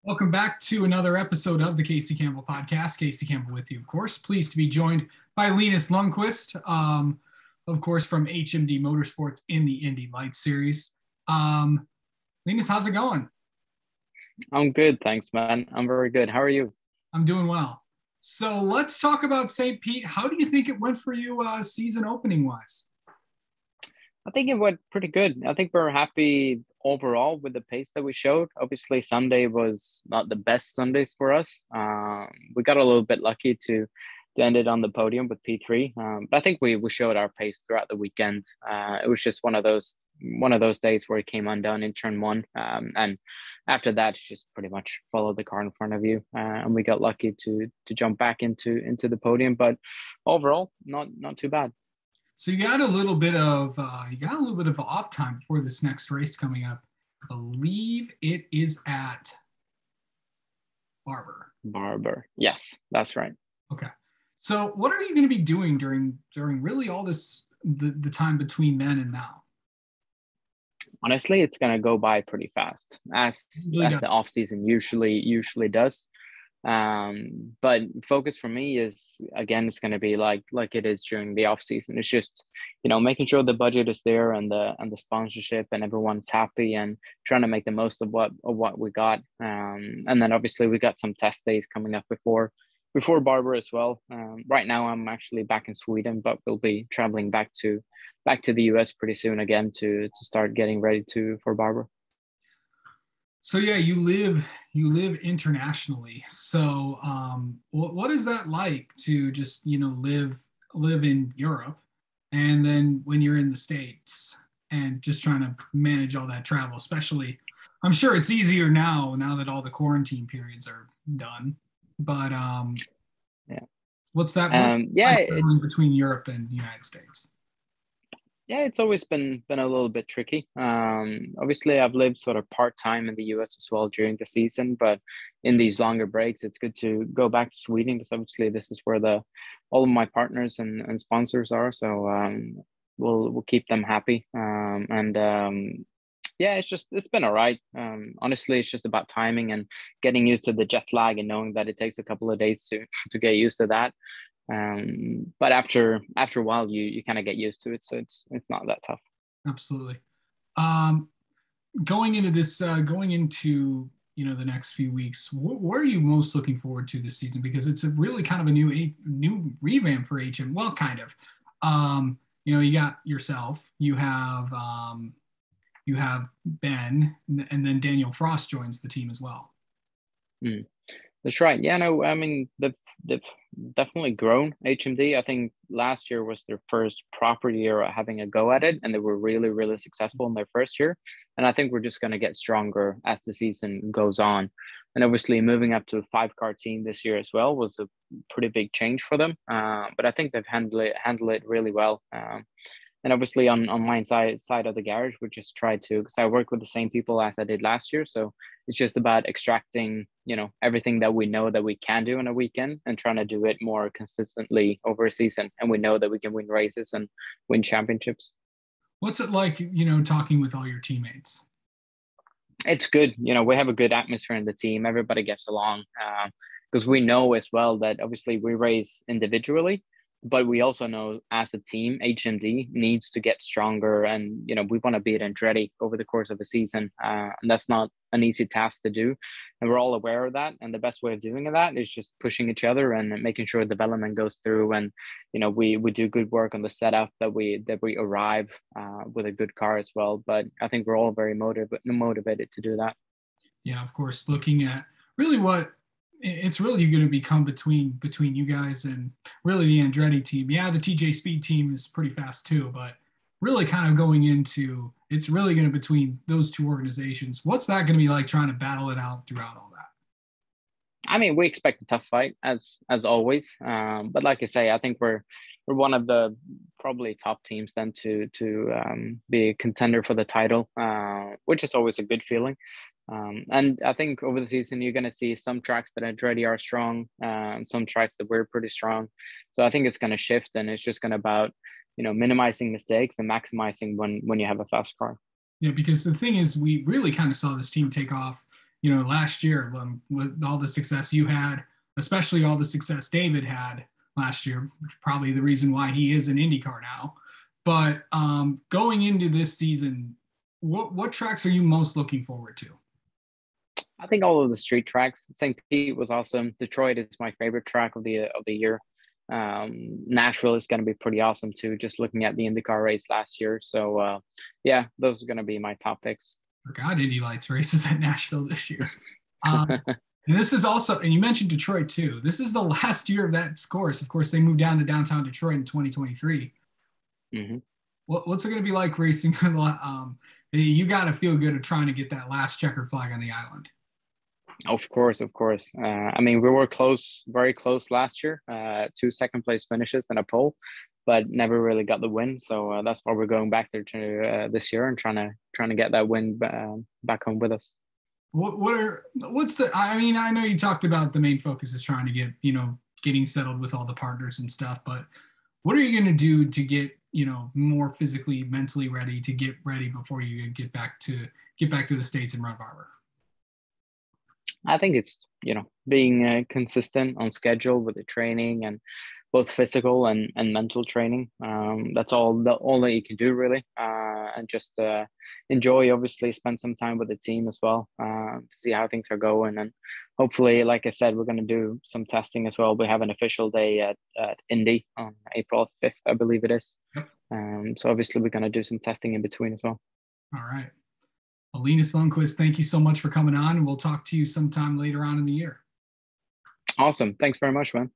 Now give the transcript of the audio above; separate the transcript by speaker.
Speaker 1: Welcome back to another episode of the Casey Campbell podcast. Casey Campbell with you, of course. Pleased to be joined by Linus Lundqvist, of course, from HMD Motorsports in the Indy Lights series. Linus, how's it going?
Speaker 2: I'm good, thanks, man. I'm very good. How are you?
Speaker 1: I'm doing well. So let's talk about St. Pete. How do you think it went for you season opening wise?
Speaker 2: I think it went pretty good. I think we're happy overall with the pace that we showed. Obviously, Sunday was not the best Sundays for us. We got a little bit lucky to end it on the podium with P3. But I think we showed our pace throughout the weekend. It was just one of those days where it came undone in turn one. And after that, just pretty much followed the car in front of you. And we got lucky to jump back into the podium. But overall, not too bad.
Speaker 1: So you got a little bit of off time before this next race coming up. I believe it is at Barber.
Speaker 2: Barber. Yes, that's right.
Speaker 1: Okay. So what are you going to be doing during really all this the time between then and now?
Speaker 2: Honestly, it's gonna go by pretty fast, as
Speaker 1: Really
Speaker 2: the off season usually does. But focus for me is, again, it's gonna be like it is during the off season. It's just, making sure the budget is there and the sponsorship and everyone's happy and trying to make the most of what we got. And then obviously we got some test days coming up before Barber as well. Right now I'm actually back in Sweden, but we'll be traveling back to the US pretty soon again to start getting ready for Barber.
Speaker 1: So yeah, you live internationally. So what is that like to just live in Europe, and then when you're in the States and just trying to manage all that travel, especially, I'm sure it's easier now that all the quarantine periods are done. But
Speaker 2: Yeah.
Speaker 1: what's that
Speaker 2: Yeah,
Speaker 1: like traveling between Europe and the United States?
Speaker 2: yeah, it's always been a little bit tricky. Obviously, I've lived sort of part time in the US as well during the season, but in these longer breaks, it's good to go back to Sweden because obviously this is where all of my partners and sponsors are. So we'll keep them happy. And yeah, it's been all right. Honestly, it's just about timing and getting used to the jet lag and knowing that it takes a couple of days to get used to that. But after a while, you kind of get used to it, so it's not that tough.
Speaker 1: Absolutely. Um, going into the next few weeks, what are you most looking forward to this season? Because it's a really kind of a new revamp for HM. Well, kind of. You got yourself, you have Ben, and then Daniel Frost joins the team as well.
Speaker 2: Mm. That's right. Yeah, no, I mean they've definitely grown HMD. I think last year was their first proper year at having a go at it, and they were really, really successful in their first year. And I think we're just going to get stronger as the season goes on. And obviously, moving up to a 5-car team this year as well was a pretty big change for them. But I think they've handled it really well. And obviously on my side of the garage, we just try to, because I work with the same people as I did last year. So it's just about extracting, everything that we know that we can do in a weekend and trying to do it more consistently over a season. And we know that we can win races and win championships.
Speaker 1: What's it like, talking with all your teammates?
Speaker 2: It's good. We have a good atmosphere in the team. Everybody gets along because we know as well that obviously we race individually, but we also know as a team, HMD needs to get stronger, and we want to beat Andretti over the course of a season, and that's not an easy task to do, and we're all aware of that. And the best way of doing that is just pushing each other and making sure development goes through, and we do good work on the setup that we arrive with a good car as well. But I think we're all very motivated to do that.
Speaker 1: Yeah, of course. Looking at really what it's really going to become between you guys and really the Andretti team. Yeah, the TJ Speed team is pretty fast too, but really kind of going into it's really going to between those two organizations. What's that going to be like trying to battle it out throughout all that?
Speaker 2: I mean, we expect a tough fight as always, but like I say, I think we're one of the probably top teams then to be a contender for the title, which is always a good feeling. And I think over the season, you're going to see some tracks that Andretti are strong, some tracks that we're pretty strong. So I think it's going to shift, and it's just going to about, minimizing mistakes and maximizing when you have a fast car.
Speaker 1: Yeah, because the thing is, we really kind of saw this team take off last year with all the success you had, especially all the success David had last year, which is probably the reason why he is an IndyCar now. But going into this season, what tracks are you most looking forward to?
Speaker 2: I think all of the street tracks. St. Pete was awesome. Detroit is my favorite track of the year. Nashville is going to be pretty awesome too. Just looking at the IndyCar race last year, so yeah, those are going to be my top picks.
Speaker 1: Forgot Indy Lights races at Nashville this year. And this is also, and you mentioned Detroit too. This is the last year of that course. Of course, they moved down to downtown Detroit in 2023.
Speaker 2: Mm-hmm.
Speaker 1: What's it going to be like racing? You got to feel good at trying to get that last checkered flag on the island.
Speaker 2: Of course, of course. I mean, we were close, very close last year. 2 second place finishes and a pole, but never really got the win. So that's why we're going back there to this year and trying to get that win back home with us.
Speaker 1: I mean, I know you talked about the main focus is trying to get, getting settled with all the partners and stuff, but what are you going to do to get, more physically, mentally ready to get ready before you get back to the States and run Barber?
Speaker 2: I think it's, being consistent on schedule with the training and both physical and mental training. That's all that you can do really. And just enjoy, obviously spend some time with the team as well to see how things are going. And hopefully, like I said, we're going to do some testing as well. We have an official day at Indy on April 5th, I believe it is.
Speaker 1: Yep.
Speaker 2: So obviously we're going to do some testing in between as well.
Speaker 1: All right. Well, Linus Lundqvist, thank you so much for coming on, and we'll talk to you sometime later on in the year.
Speaker 2: Awesome. Thanks very much, man.